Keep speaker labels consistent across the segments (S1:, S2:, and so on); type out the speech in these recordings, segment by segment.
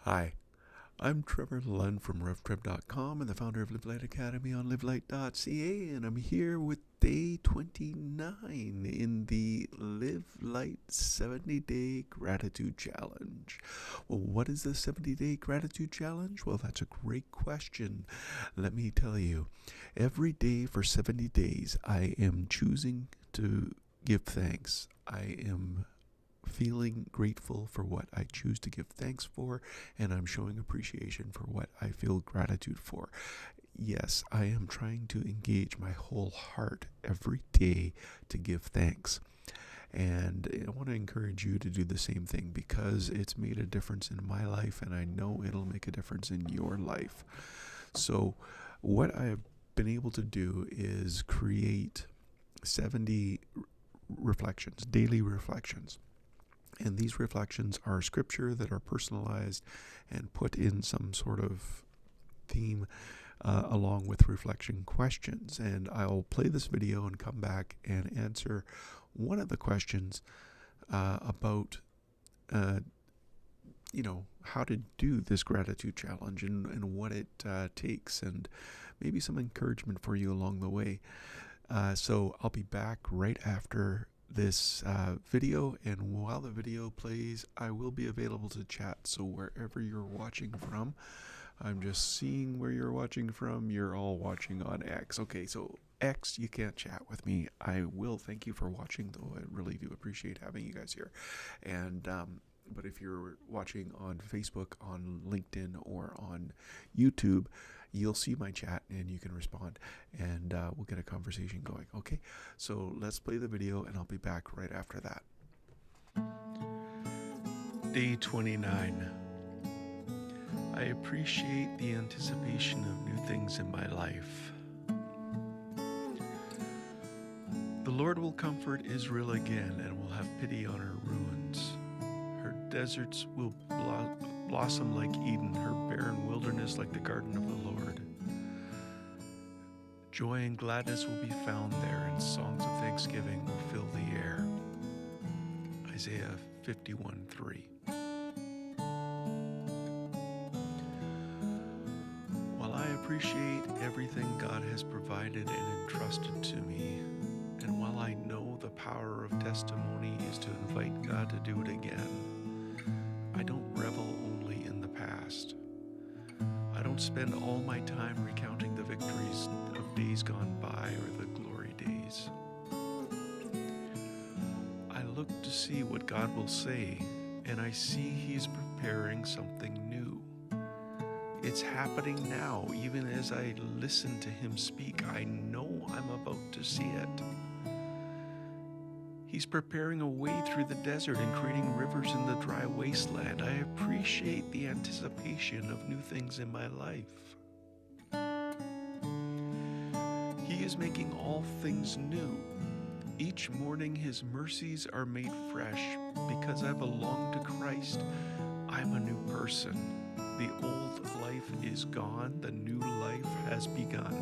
S1: Hi, I'm Trevor Lund from RevTrev.com and the founder of Live Light Academy on livelight.ca, and I'm here with day 29 in the Live Light 70-Day Gratitude Challenge. Well, what is the 70-Day Gratitude Challenge? Well, that's a great question. Let me tell you, every day for 70 days, I am choosing to give thanks. I am feeling grateful for what I choose to give thanks for, and I'm showing appreciation for what I feel gratitude for. Yes, I am trying to engage my whole heart every day to give thanks. And I want to encourage you to do the same thing because it's made a difference in my life, and I know it'll make a difference in your life. So, what I have been able to do is create 70 reflections, daily reflections. And these reflections are scripture that are personalized and put in some sort of theme along with reflection questions. And I'll play this video and come back and answer one of the questions about, how to do this gratitude challenge and what it takes, and maybe some encouragement for you along the way. So I'll be back right after this video, and while the video plays, I will be available to chat. So wherever you're watching from, I'm just seeing where you're watching from. You're all watching on X. Okay, so X, you can't chat with me. I will thank you for watching, though. I really do appreciate having you guys here. And but if you're watching on Facebook, on LinkedIn, or on YouTube, you'll see my chat and you can respond, and we'll get a conversation going. Okay, so let's play the video and I'll be back right after that. Day 29. I appreciate the anticipation of new things in my life. The Lord will comfort Israel again and will have pity on her ruins. Her deserts will blossom like Eden, her barren wilderness like the garden of the Lord. Joy and gladness will be found there, and songs of thanksgiving will fill the air. Isaiah 51:3. While I appreciate everything God has provided and entrusted to me, and while I know the power of testimony is to invite God to do it again, I don't revel only in the past. I don't spend all my time recounting the victories of days gone by or the glory days. I look to see what God will say, and I see He's preparing something new. It's happening now. Even as I listen to Him speak, I know I'm about to see it. He's preparing a way through the desert and creating rivers in the dry wasteland. I appreciate the anticipation of new things in my life. He is making all things new. Each morning His mercies are made fresh. Because I belong to Christ, I'm a new person. The old life is gone, the new life has begun.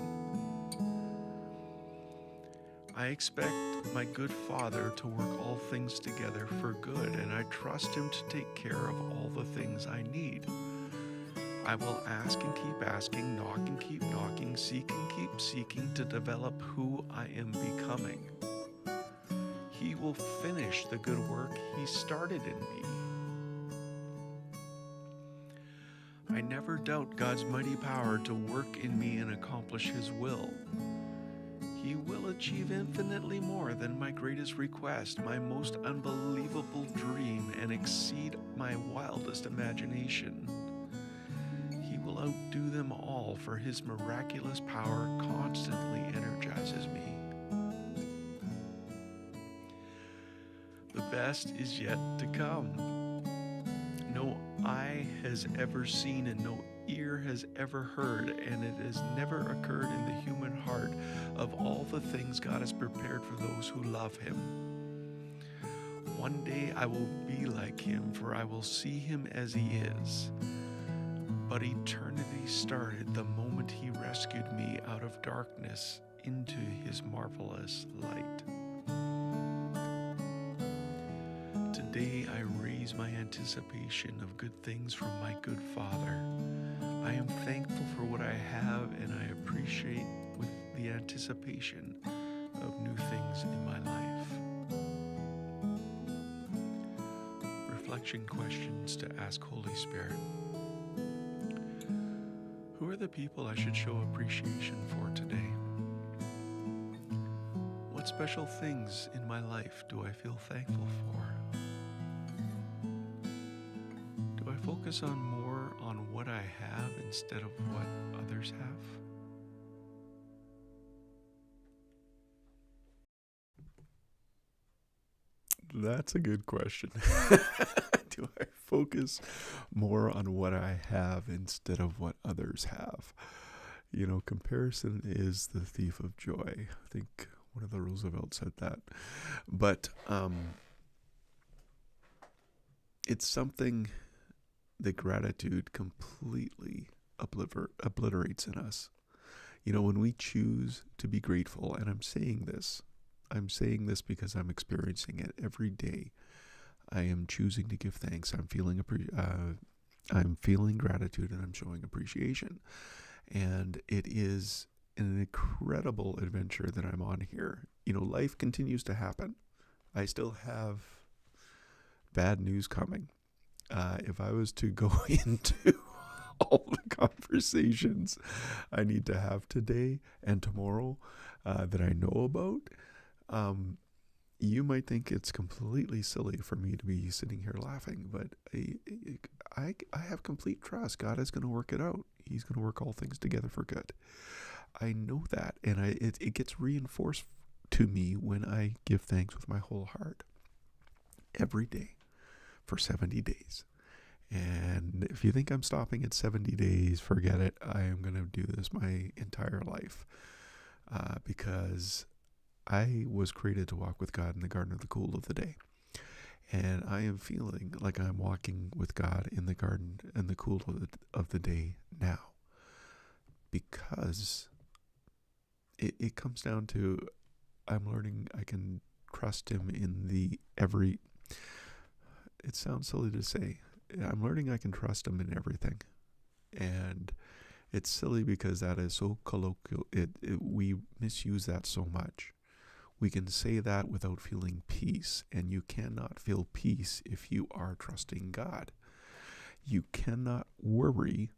S1: I expect my good Father to work all things together for good, and I trust Him to take care of all the things I need. I will ask and keep asking, knock and keep knocking, seek and keep seeking to develop who I am becoming. He will finish the good work He started in me. I never doubt God's mighty power to work in me and accomplish His will. He will achieve infinitely more than my greatest request, my most unbelievable dream, and exceed my wildest imagination. He will outdo them all, for His miraculous power constantly energizes me. The best is yet to come. No eye has ever seen and no ear has ever heard, and it has never occurred in the human heart of all the things God has prepared for those who love Him. One day I will be like Him, for I will see Him as He is. But eternity started the moment He rescued me out of darkness into His marvelous light. Today I raise increase my anticipation of good things from my good Father. I am thankful for what I have, and I appreciate with the anticipation of new things in my life. Reflection questions to ask Holy Spirit. Who are the people I should show appreciation for today? What special things in my life do I feel thankful for? Do I focus on more on what I have instead of what others have? That's a good question. Do I focus more on what I have instead of what others have? You know, comparison is the thief of joy. I think one of the Roosevelt said that. But it's something that gratitude completely obliterates in us. You know, when we choose to be grateful, and I'm saying this because I'm experiencing it every day. I am choosing to give thanks. I'm feeling gratitude, and I'm showing appreciation. And it is an incredible adventure that I'm on here. You know, life continues to happen. I still have bad news coming. If I was to go into all the conversations I need to have today and tomorrow that I know about, you might think it's completely silly for me to be sitting here laughing, but I have complete trust. God is going to work it out. He's going to work all things together for good. I know that, and it gets reinforced to me when I give thanks with my whole heart every day for 70 days. And if you think I'm stopping at 70 days, forget it. I am going to do this my entire life because I was created to walk with God in the garden of the cool of the day. And I am feeling like I'm walking with God in the garden and the cool of the day now. Because it comes down to I'm learning I can trust him in it sounds silly to say. I'm learning I can trust him in everything. And it's silly because that is so colloquial. We misuse that so much. We can say that without feeling peace, and you cannot feel peace if you are trusting God. You cannot worry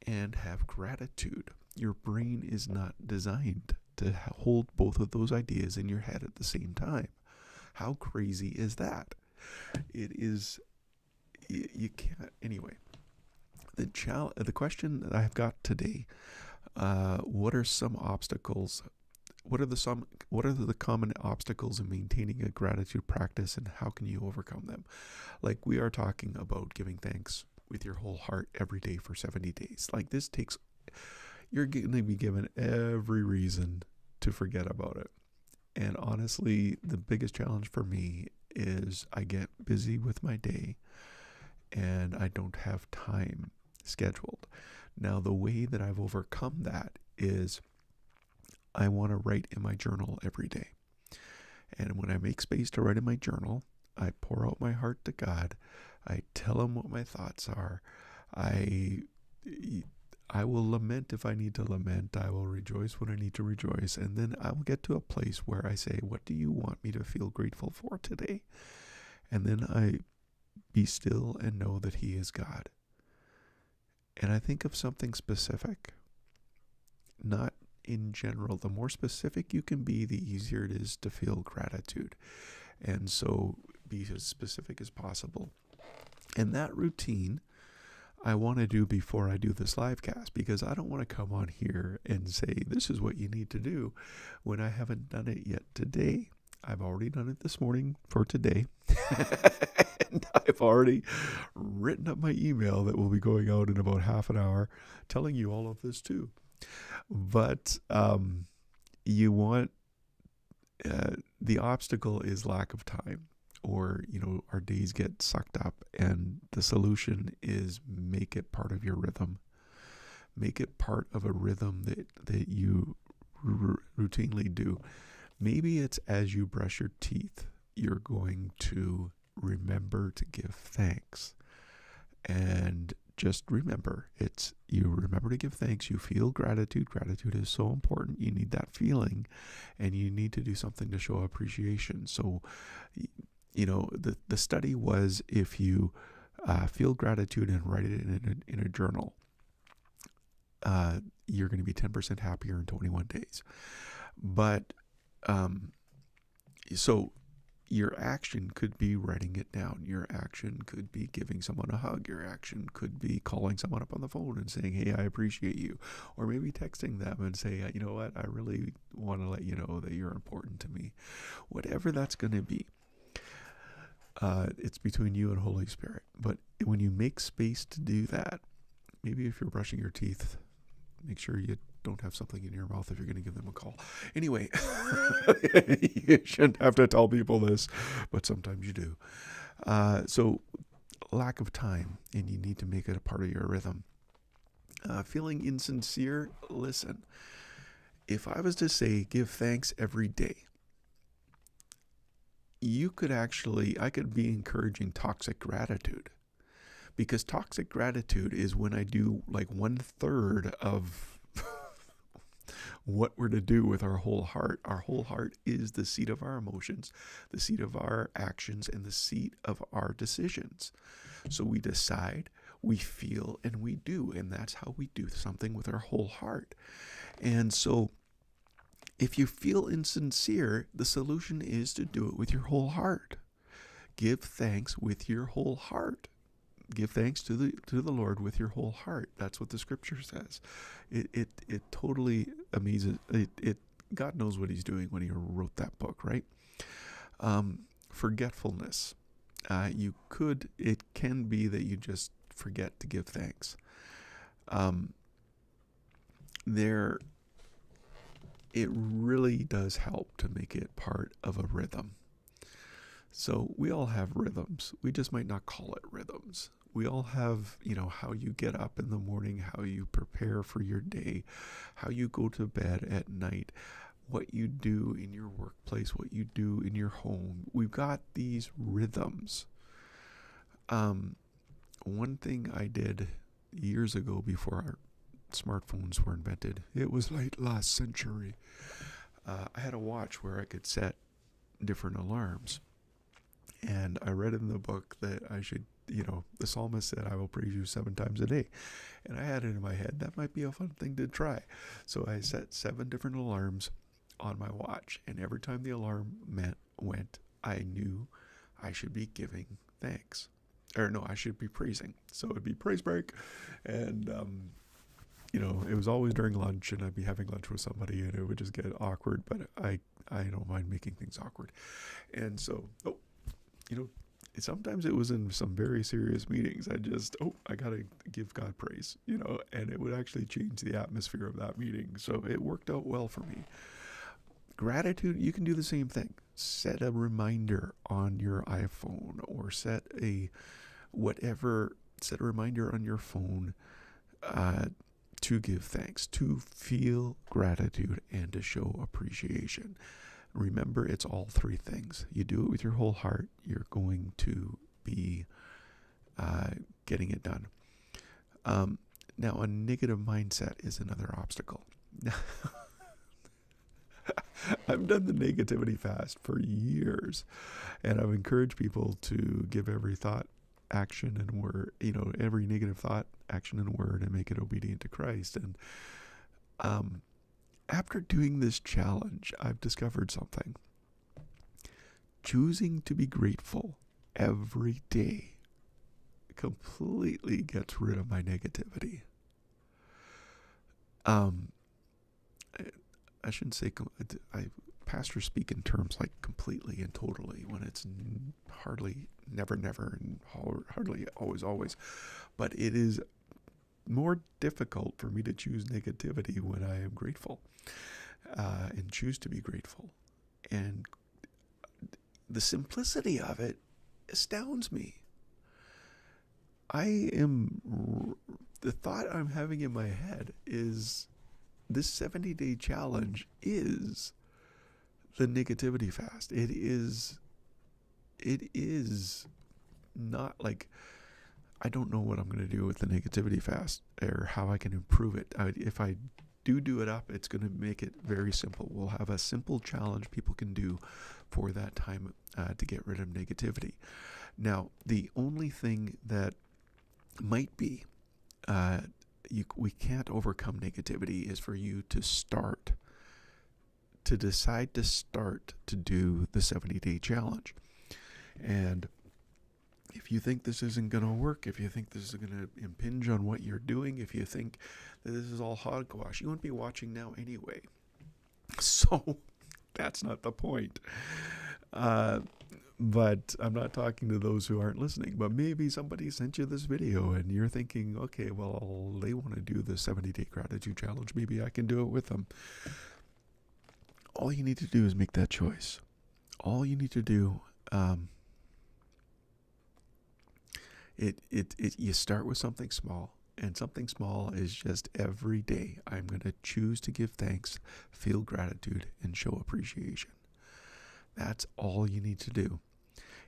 S1: and have gratitude. Your brain is not designed to hold both of those ideas in your head at the same time. How crazy is that? It is, you can't, anyway. The question that I've got today, what are some obstacles? What are the common obstacles in maintaining a gratitude practice, and how can you overcome them? Like, we are talking about giving thanks with your whole heart every day for 70 days. Like, this takes, you're going to be given every reason to forget about it. And honestly, the biggest challenge for me is I get busy with my day and I don't have time scheduled. Now, the way that I've overcome that is I want to write in my journal every day. And when I make space to write in my journal, I pour out my heart to God. I tell him what my thoughts are. I will lament if I need to lament. I will rejoice when I need to rejoice. And then I will get to a place where I say, what do you want me to feel grateful for today? And then I be still and know that he is God. And I think of something specific, not in general. The more specific you can be, the easier it is to feel gratitude. And so be as specific as possible. And that routine I want to do before I do this live cast, because I don't want to come on here and say, this is what you need to do, when I haven't done it yet today. I've already done it this morning for today. And I've already written up my email that will be going out in about half an hour telling you all of this too. But you want, the obstacle is lack of time, or, our days get sucked up, and the solution is make it part of your rhythm. Make it part of a rhythm that you routinely do. Maybe it's as you brush your teeth, you're going to remember to give thanks. And just remember, you remember to give thanks, you feel gratitude. Gratitude is so important. You need that feeling, and you need to do something to show appreciation. So, the study was, if you feel gratitude and write it in a journal, you're going to be 10% happier in 21 days. But so your action could be writing it down. Your action could be giving someone a hug. Your action could be calling someone up on the phone and saying, hey, I appreciate you. Or maybe texting them and say, you know what, I really want to let you know that you're important to me. Whatever that's going to be, it's between you and Holy Spirit. But when you make space to do that, maybe if you're brushing your teeth, make sure you don't have something in your mouth if you're going to give them a call. Anyway, you shouldn't have to tell people this, but sometimes you do. So lack of time, and you need to make it a part of your rhythm. Feeling insincere, listen. If I was to say give thanks every day, I could be encouraging toxic gratitude. Because toxic gratitude is when I do like 1/3 of what we're to do with our whole heart. Our whole heart is the seat of our emotions, the seat of our actions, and the seat of our decisions. So we decide, we feel, and we do. And that's how we do something with our whole heart. And so if you feel insincere, the solution is to do it with your whole heart. Give thanks with your whole heart. Give thanks to the Lord with your whole heart. That's what the scripture says. It totally amazes. God knows what he's doing when he wrote that book, right? Forgetfulness. It can be that you just forget to give thanks. It really does help to make it part of a rhythm. So we all have rhythms. We just might not call it rhythms. We all have, how you get up in the morning, how you prepare for your day, how you go to bed at night, what you do in your workplace, what you do in your home. We've got these rhythms. One thing I did years ago before our smartphones were invented, it was late last century. I had a watch where I could set different alarms. And I read in the book that I should, the psalmist said, I will praise you 7 times a day. And I had it in my head, that might be a fun thing to try. So I set 7 different alarms on my watch. And every time the alarm went, I knew I should be giving thanks. Or no, I should be praising. So it'd be praise break. And, it was always during lunch, and I'd be having lunch with somebody, and it would just get awkward. But I don't mind making things awkward. And so, sometimes it was in some very serious meetings. I got to give God praise, and it would actually change the atmosphere of that meeting. So it worked out well for me. Gratitude, you can do the same thing. Set a reminder on your iPhone, or set a reminder on your phone to give thanks, to feel gratitude, and to show appreciation. Remember, it's all 3 things. You do it with your whole heart, you're going to be getting it done. Now, a negative mindset is another obstacle. I've done the negativity fast for years, and I've encouraged people to give every thought, action, and word, every negative thought, action, and word, and make it obedient to Christ. And after doing this challenge, I've discovered something. Choosing to be grateful every day completely gets rid of my negativity. I shouldn't say, pastors speak in terms like completely and totally, when it's hardly, never, and hardly always. But it is more difficult for me to choose negativity when I am grateful, and choose to be grateful. And the simplicity of it astounds me. The thought I'm having in my head is this 70-day challenge is the negativity fast. It is it is not like, I don't know what I'm going to do with the negativity fast or how I can improve it. If I do it up, it's going to make it very simple. We'll have a simple challenge people can do for that time to get rid of negativity. Now, the only thing that might be we can't overcome negativity is for you to decide to start to do the 70-day challenge. And if you think this isn't going to work, if you think this is going to impinge on what you're doing, if you think that this is all hogwash, you won't be watching now anyway. So that's not the point. But I'm not talking to those who aren't listening. But maybe somebody sent you this video and you're thinking, okay, well, they want to do the 70-day gratitude challenge. Maybe I can do it with them. All you need to do is make that choice. All you need to do, you start with something small, and something small is just every day I'm going to choose to give thanks, feel gratitude, and show appreciation. That's all you need to do.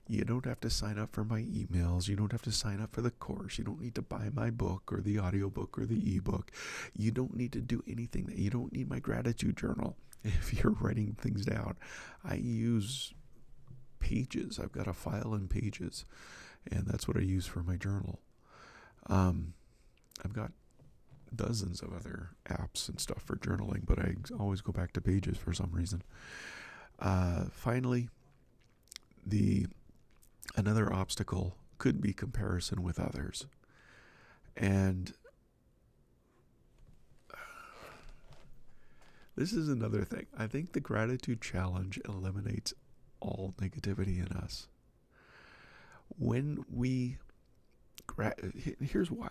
S1: You don't have to sign up for my emails. You don't have to sign up for the course. You don't need to buy my book or the audiobook or the ebook. You don't need to do anything. You don't need my gratitude journal. If you're writing things down, I use Pages. I've got a file in Pages, and that's what I use for my journal. I've got dozens of other apps and stuff for journaling, but I always go back to Pages for some reason. Finally, another obstacle could be comparison with others. And this is another thing. I think the gratitude challenge eliminates all negativity in us. When we, here's why.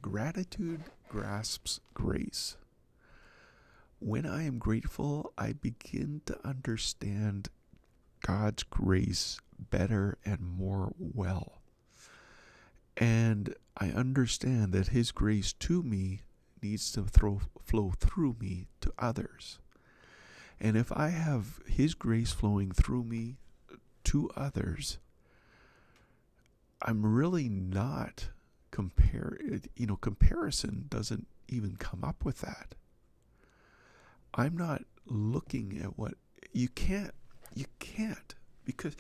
S1: Gratitude grasps grace. When I am grateful, I begin to understand God's grace better and more well. And I understand that His grace to me needs to flow through me to others. And if I have His grace flowing through me to others, I'm really not comparison doesn't even come up with that. I'm not looking at what you can't, because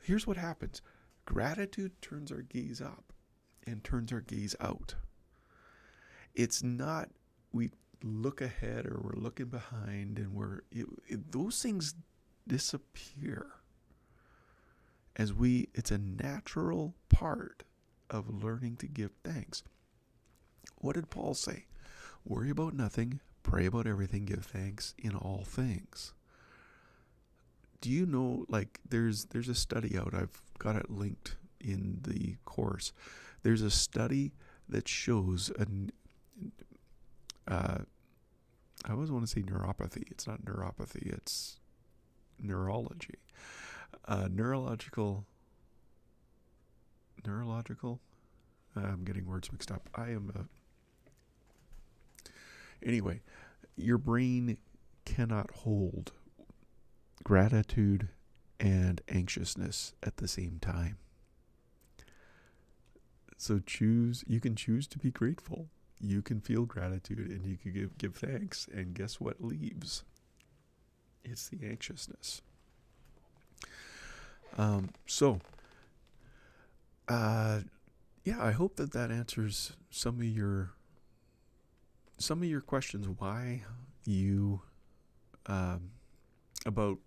S1: here's what happens. Gratitude turns our gaze up and turns our gaze out. It's not, we look ahead or we're looking behind and those things disappear it's a natural part of learning to give thanks. What did Paul say? Worry about nothing, pray about everything, give thanks in all things. Do you know, there's a study out, I've got it linked in the course. There's a study that shows I always want to say neuropathy. It's not neuropathy, it's neurology. Neurological, I'm getting words mixed up. Anyway, your brain cannot hold gratitude and anxiousness at the same time. So you can choose to be grateful. You can feel gratitude and you can give thanks. And guess what leaves? It's the anxiousness. I hope that answers some of your questions. Why you, about,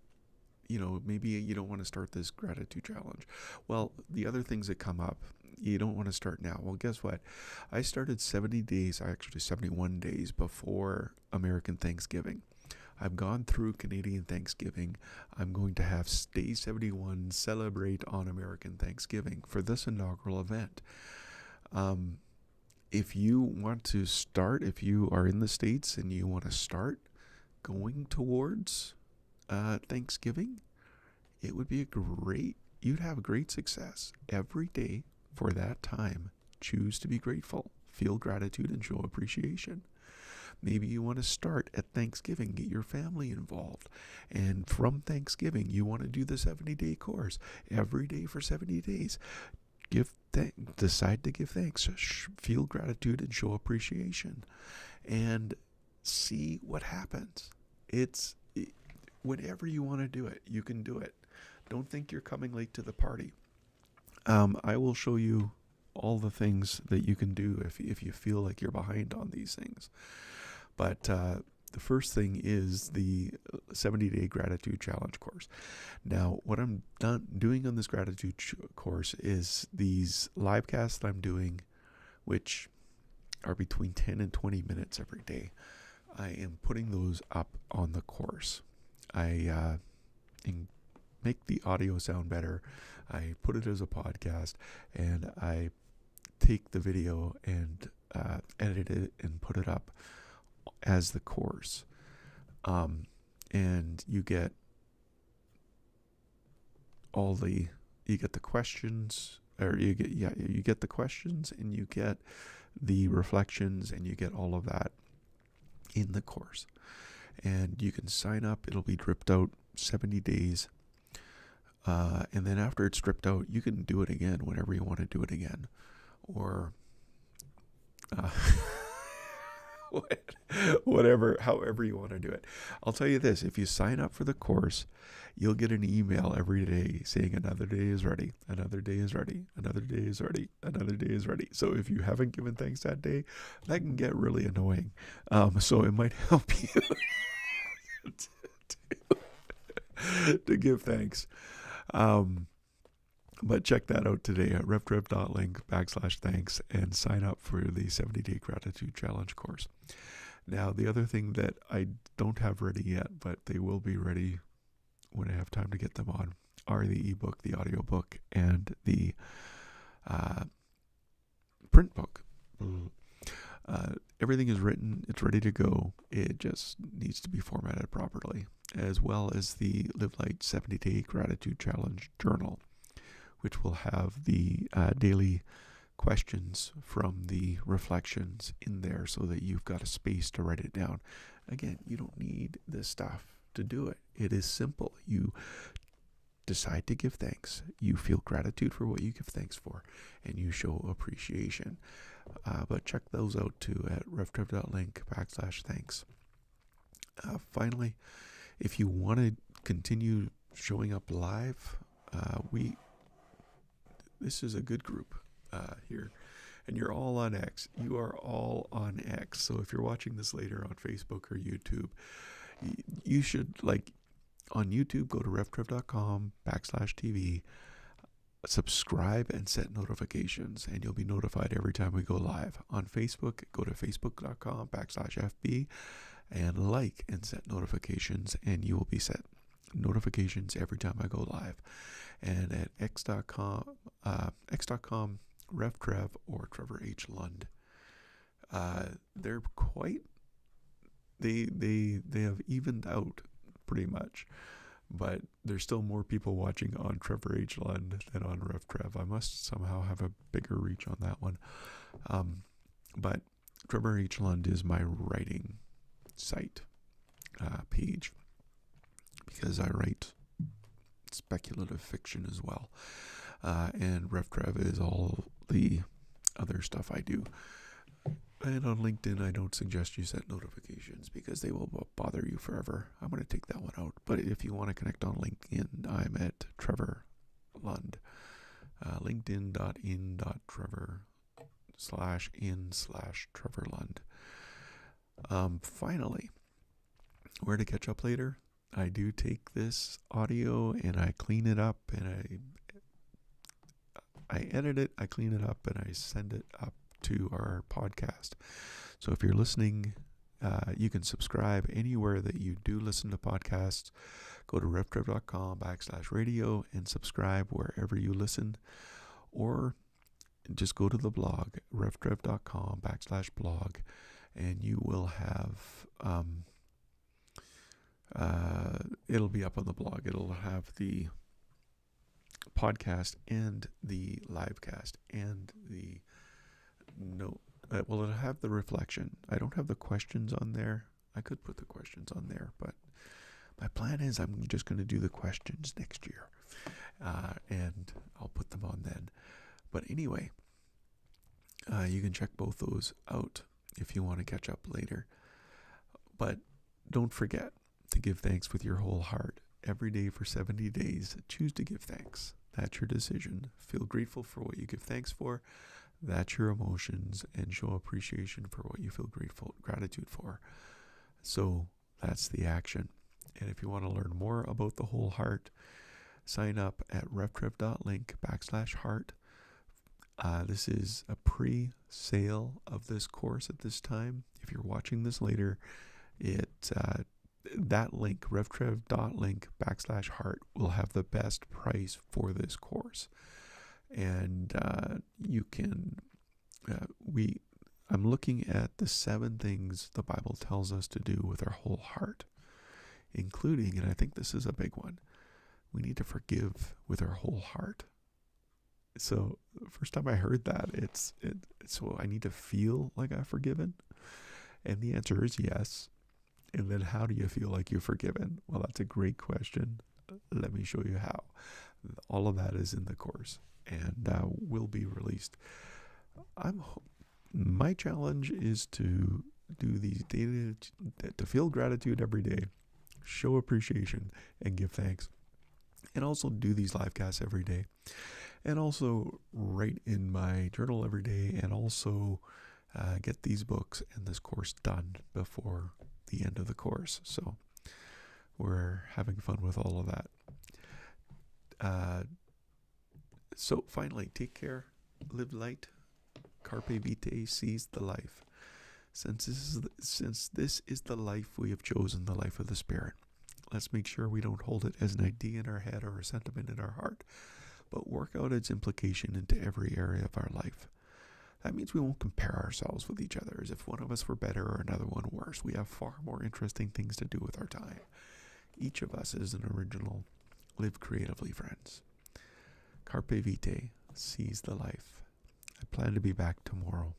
S1: maybe you don't want to start this gratitude challenge. Well, the other things that come up, you don't want to start now. Well, guess what? I started 71 days before American Thanksgiving. I've gone through Canadian Thanksgiving. I'm going to have Day 71 celebrate on American Thanksgiving for this inaugural event. If you want to start, if you are in the States and you want to start going towards Thanksgiving, it would be you'd have great success. Every day for that time, choose to be grateful, feel gratitude, and show appreciation. Maybe you want to start at Thanksgiving, get your family involved. And from Thanksgiving, you want to do the 70-day course every day for 70 days. Decide to give thanks, feel gratitude, and show appreciation, and see what happens. Whenever you want to do it, you can do it. Don't think you're coming late to the party. I will show you all the things that you can do if you feel like you're behind on these things. But the first thing is the 70-day gratitude challenge course. Now, what I'm doing on this gratitude course is these live casts that I'm doing, which are between 10 and 20 minutes every day. I am putting those up on the course. I make the audio sound better. I put it as a podcast, and I take the video and edit it and put it up as the course. And you get you get the questions, or you get the questions, and you get the reflections, and you get all of that in the course. And you can sign up. It'll be dripped out 70 days. And then after it's stripped out, you can do it again whenever you want to do it again. Or however you want to do it. I'll tell you this, if you sign up for the course, you'll get an email every day saying another day is ready, another day is ready, another day is ready, another day is ready. So if you haven't given thanks that day, that can get really annoying. So it might help you to give thanks. But check that out today at revtrev.link/thanks and sign up for the 70-day gratitude challenge course. Now, the other thing that I don't have ready yet, but they will be ready when I have time to get them on, are the ebook, the audiobook, and the print book. Everything is written, it's ready to go. It just needs to be formatted properly, as well as the Live Light 70-day gratitude challenge journal, which will have the daily questions from the reflections in there so that you've got a space to write it down. Again, you don't need this stuff to do it. It is simple. You decide to give thanks. You feel gratitude for what you give thanks for, and you show appreciation. But check those out too at revtrev.link/thanks. Finally, if you want to continue showing up live, this is a good group here, and you're all on X. You are all on X. So if you're watching this later on Facebook or YouTube, you should, like, on YouTube, go to revtrev.com/TV, subscribe and set notifications, and you'll be notified every time we go live. On Facebook, go to facebook.com/FB and like and set notifications, and you will be set notifications every time I go live. And at x.com RevTrev or Trevor H. Lund. They're quite, they have evened out pretty much, but there's still more people watching on Trevor H. Lund than on RevTrev. I must somehow have a bigger reach on that one. But Trevor H. Lund is my writing site page, because I write speculative fiction as well. And RevTrev is all the other stuff I do. And on LinkedIn, I don't suggest you set notifications because they will bother you forever. I'm going to take that one out. But if you want to connect on LinkedIn, I'm at Trevor Lund. LinkedIn.in.trevor/in/Trevor Lund. Finally, where to catch up later? I do take this audio and I clean it up, and I edit it, I clean it up, and I send it up to our podcast. So if you're listening, you can subscribe anywhere that you do listen to podcasts. Go to revtrev.com/radio and subscribe wherever you listen, or just go to the blog, revtrev.com/blog, and you will have, it'll be up on the blog. It'll have the podcast and the live cast and the Well, it'll have the reflection. I don't have the questions on there. I could put the questions on there, but my plan is I'm just going to do the questions next year, and I'll put them on then. But anyway, you can check both those out if you want to catch up later. But don't forget to give thanks with your whole heart. Every day for 70 days, choose to give thanks. That's your decision. Feel grateful for what you give thanks for. That's your emotions, and show appreciation for what you feel gratitude for. So that's the action. And if you want to learn more about the whole heart, sign up at revtrev.link/heart. This is a pre-sale of this course at this time. If you're watching this later, that link, revtrev.link/heart, will have the best price for this course. And you can, I'm looking at the 7 things the Bible tells us to do with our whole heart, including, and I think this is a big one, we need to forgive with our whole heart. So the first time I heard that, so I need to feel like I've forgiven? And the answer is yes. And then how do you feel like you're forgiven? Well, that's a great question. Let me show you how. All of that is in the course and will be released. My challenge is to do these daily, to feel gratitude every day, show appreciation, and give thanks. And also do these live casts every day. And also write in my journal every day, and also get these books and this course done before the end of the course. So we're having fun with all of that. So finally, take care, live light, carpe vitae, seize the life. Since this is the life we have chosen, the life of the Spirit, let's make sure we don't hold it as an idea in our head or a sentiment in our heart, but work out its implication into every area of our life. That means we won't compare ourselves with each other as if one of us were better or another one worse. We have far more interesting things to do with our time. Each of us is an original. Live creatively, friends. Carpe vitae, seize the life. I plan to be back tomorrow.